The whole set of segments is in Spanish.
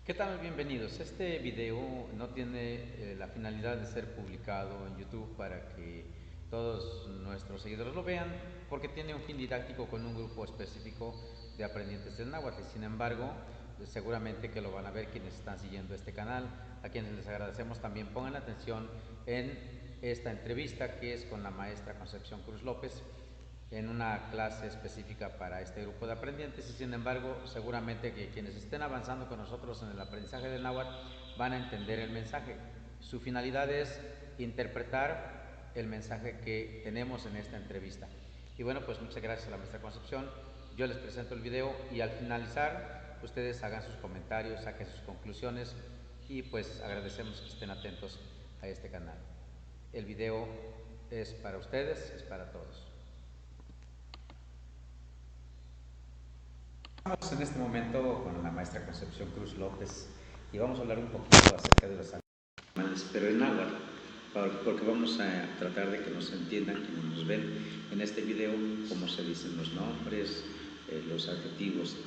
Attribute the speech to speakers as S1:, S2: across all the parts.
S1: ¿Qué tal? Bienvenidos. Este video no tiene la finalidad de ser publicado en YouTube para que todos nuestros seguidores lo vean, porque tiene un fin didáctico con un grupo específico de aprendientes del náhuatl. Sin embargo, seguramente que lo van a ver quienes están siguiendo este canal, a quienes les agradecemos también pongan atención en esta entrevista que es con la maestra Concepción Cruz López, en una clase específica para este grupo de aprendientes, y sin embargo seguramente que quienes estén avanzando con nosotros en el aprendizaje del náhuatl van a entender el mensaje. Su finalidad es interpretar el mensaje que tenemos en esta entrevista. Y bueno, pues muchas gracias a la maestra Concepción. Yo les presento el video y al finalizar ustedes hagan sus comentarios, saquen sus conclusiones y pues agradecemos que estén atentos a este canal. El video es para ustedes, es para todos. Estamos en este momento con la maestra Concepción Cruz López y vamos a hablar un poquito acerca de los animales, pero en náhuatl, porque vamos a tratar de que nos entiendan, quienes nos ven en este video, cómo se dicen los nombres, los adjetivos,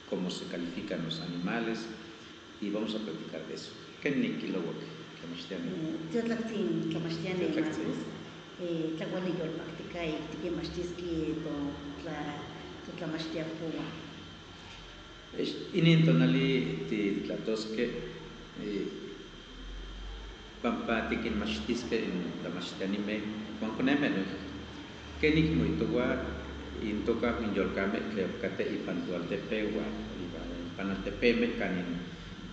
S1: cómo se califican los animales, y vamos a platicar de eso. ¿Qué niquilowak?
S2: Tiotlactzin tlamachtiani Marcos, tlakuali yolpaktikaj tikinmachtiskej totlamachtia Puwa.
S1: Inin tonali titlatosque pampa tikinmachtisque in tlamachtianimej kuankonemej noijki. Kenik moitoua intoka inyolkamej tlen katej ipan toaltepe uan ipan altepemej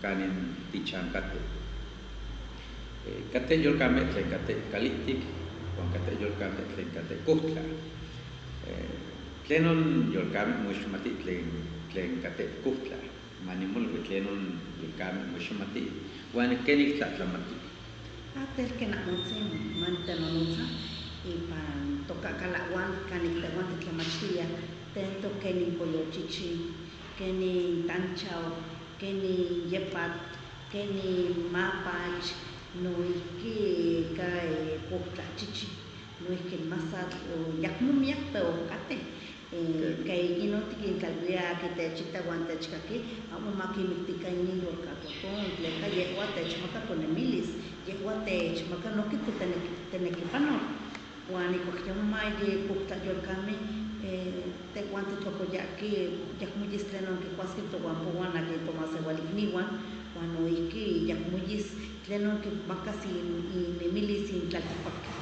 S1: kanin tichankatej. Katej yolkamej tlen katej kalihtik uan katej yolkamej tlen katej kuhtla. Tlenon yolkamej moixmati tlen katej kuhtla, manimolui tlenon yolkamej moixmati uan kenik tlatlamati.
S2: Telken amotzin mantenonotza ipan tokakalauan kanik tehuan titlamachtiah tento kenin pollochichi, kenin tanchao, kenin yepat, kenin mapach, noihki ka kuhtlachichi, noihki masatl yakmo miak pero kateh. Kay inon tikintlalwilia kitechita uan techkaki amo makimiktika inin yolkatoton tleka yehua techmaka tonemilis, yehua techmaka nohki totenekipanol uan ijkuak yomoma kuhtla yolkamej tehuan titlokoyahki yahmo yis tlenon kikuaskeh towanpowan akin tomasewalikniuan uan noihki yahmo yis tlenon kimakas inemilis intlaltikpaktli.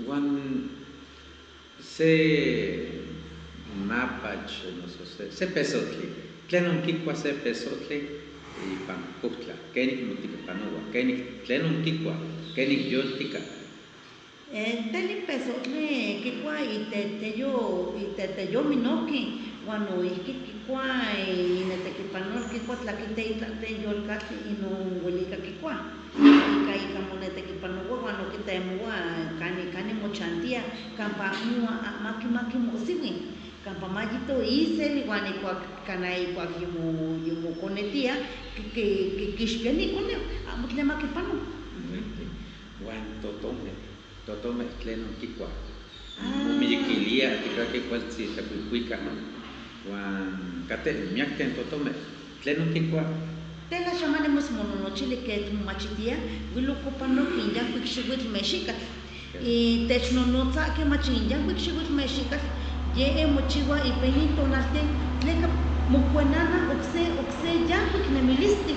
S1: Uan se mapach, se pesotli, tlenon kikua se pesotli ipan kuhtla, kenik motikipanoua, tlenon kikua, kenik yoltika.
S2: Teli pesotli kikua iteteyo minohki uan noihki kikua inetekipanol kikua tlakiteitlaten yolkatl inon uelika kikua. Ika monetekipanoua uan nohki temoua kanin mochantia kampa maki mosiuin, kampa mayito isel uan ijkuak kanah ijkuak yimokonetia kikixpia ikoneu, amo tlen makipano.
S1: Uan totomej tlenon kikua, momiyikilia tikaki kualtzin tlakuikuika, uan katej miakeh totomej, tlenon kikua.
S2: Tela xamani mosmononochili ket momachitia uilokopanok inyankuik xiuitl mexikatl. Technonotzakeh mach inyankuik xiuitl mexikatl ye mochiua ipan inin tonalten tleka mokuenana okse yankuik nemilistli.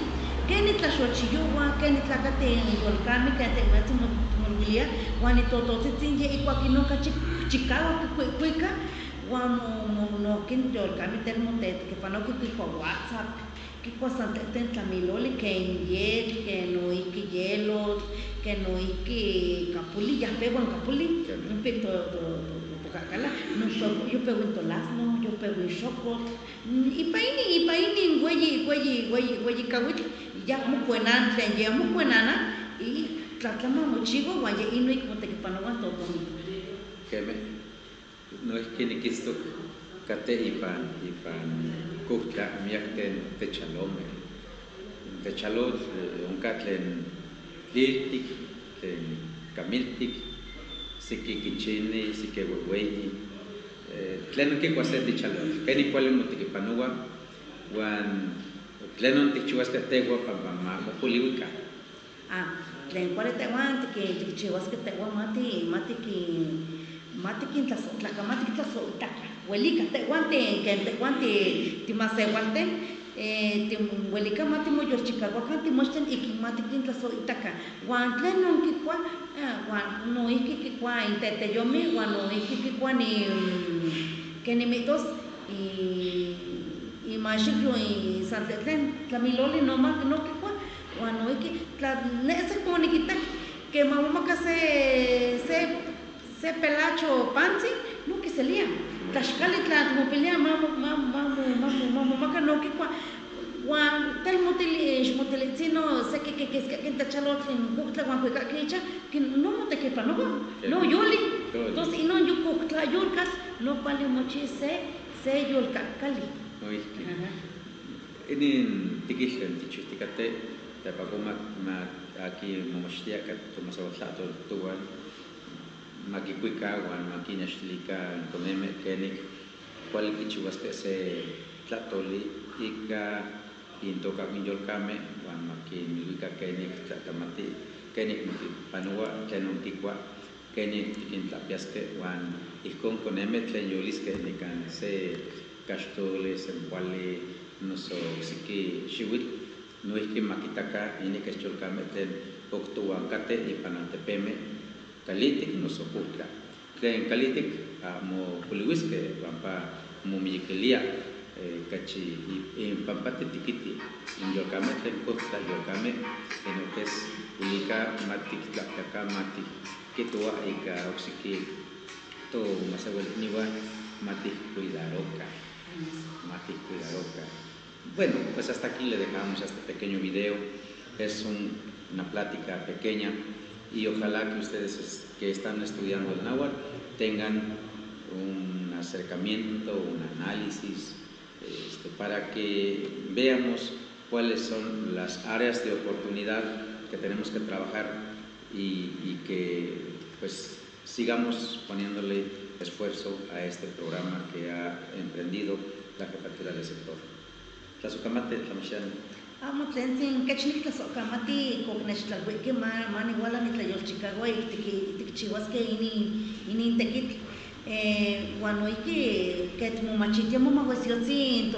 S2: Keni tlaxochiyouan, keni tlakateh yolkameh ken tehuatzin timolwilia uan itototzitzin ye ijkuak inon okachi chikawak kikuikuika uan nohki yolkameh motetekipanokih kikua WhatsApp, kikua san tenten tlamiloli ken yetl, ken noihki yelotl, ken noihki kapuli, yahpewa n kapuli, tokakala, yopewa n tolazno, yopewa n xokotl, ipan inin weyi kawitl ya mokuenana tlen ye amo mokuenana y tlatlama mochiua uan ye inon ik motekipanouan totomeh.
S1: Kemeh, noihki nikistok kateh ipan kuhtla miakeh techalomej. Techalotl onka tlen tliltik, tlen kamiltik, siki kichini, siki wehweyi, tlenon kikua se techalotl, kenik kuali motekipanoua uan Tlenon tichuasca tegua pa mopoliwica.
S2: Tlen cuale tehuan tichihuasque tehuan mati tlasohtlaca, tlasohtaca, huelica tehuan tehuan timaseualten, tihuelica mati moyolchicahuacan timochten ikin mati tlasohtaca. Huan tlenon kikua, huan noihki kikua inteteyomi, huan noihki kikua kenimitos imaxikyo Santetlen tlamiloli no kikua. Huan noihki nesi como nikita que mamomaka se pelacho panzi no kiselia tlaxkali tlatmopilia mamomaka no kikua huan telmotilitzino seki kiskaki tachalotl kuhtla huan kuikakicha no motekipanoa no yoli entonces inon yukutlayolkas no kuali mochi se yolkakali
S1: inin tikixtlen tichihtikate tapakuma aquí momoxtiaca tomasawatlato tuan makikuika huan makinaxtlika koneme kenik kuali kichiuaske se tlatoli ika intoka yolkame huan makinilika kenik tlatamati kenik makipanoa tlenon kikua kenik tikintlapiaske huan ijkon koneme tlen yoliske nikan se kaxtoli semkuali noso oksiki xiuitl noihki makitaka inik excholkameh tlen oktohuankateh ipan altepemeh kalitik noso kuhtla. Tlen kalitik mopoliuiskeh pampa momiyekilia kachi pampa titikiti inyolkameh tlen kuhtla yolkameh tlen okes ulika matiktlapyaka matikitoa ika oksiki tomaseualnikniuan matikcuidaroka. Bueno, pues hasta aquí le dejamos este pequeño video. Es una plática pequeña y ojalá que ustedes que están estudiando el náhuatl tengan un acercamiento, un análisis, para que veamos cuáles son las áreas de oportunidad que tenemos que trabajar y que pues sigamos poniéndole esfuerzo a este programa que ha emprendido la jefatura del sector. Tlazohkamati, tlamachani.
S2: Amo tlen sin kechnik tlazohkamati koknechtlalhuiki manihuala nitlayolchikaua tikchiuaske inin tekitl. Huan noihki ke timomachitia momahuesiotzin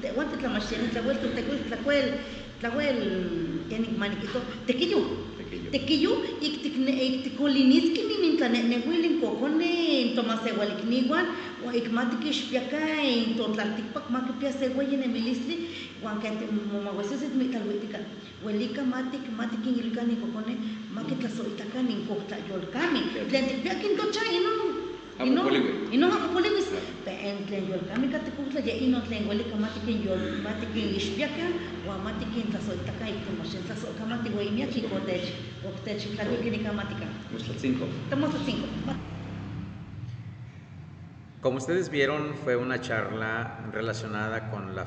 S2: tehuan titlamachtiani tlauel kenik manikihto tekiyo ik tikoliniski nintlanehuili kokone tomaseualikniuan huan ik matikixpiaka totlaltikpak makipia se ueyi nemilistli huan ken momahuesiotzin timitlalhuitika huelika matikinilika nikokone makitlasohitaka ninkohtlayolkameh tlen tikpiaki tocha inon amopoliuis tlen yolkameh kateh kuhtla ye inon tlen huelika matikinixpiaka huan matikintlasohitaka ik timoxentlasohkamati ueyi miak ik otechitlalhuiki nikamatika. Tlamostlatzinco.
S1: Como ustedes vieron, fue una charla relacionada con la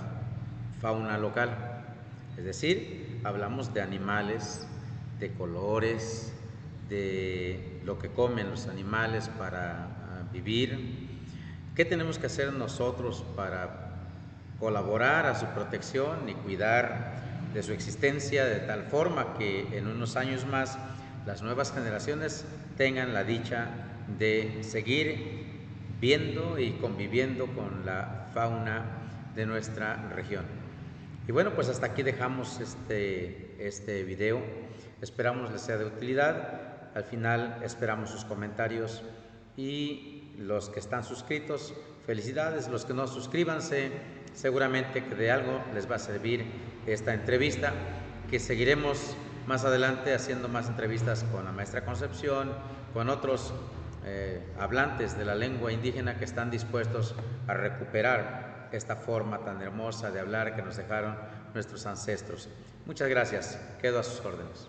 S1: fauna local, es decir, hablamos de animales, de colores, de lo que comen los animales para vivir, qué tenemos que hacer nosotros para colaborar a su protección y cuidar de su existencia de tal forma que en unos años más las nuevas generaciones tengan la dicha de seguir viendo y conviviendo con la fauna de nuestra región. Y bueno, pues hasta aquí dejamos este video. Esperamos les sea de utilidad. Al final esperamos sus comentarios y los que están suscritos, felicidades. Los que no, suscríbanse. Seguramente que de algo les va a servir esta entrevista, que seguiremos más adelante haciendo más entrevistas con la maestra Concepción, con otros hablantes de la lengua indígena que están dispuestos a recuperar esta forma tan hermosa de hablar que nos dejaron nuestros ancestros. Muchas gracias. Quedo a sus órdenes.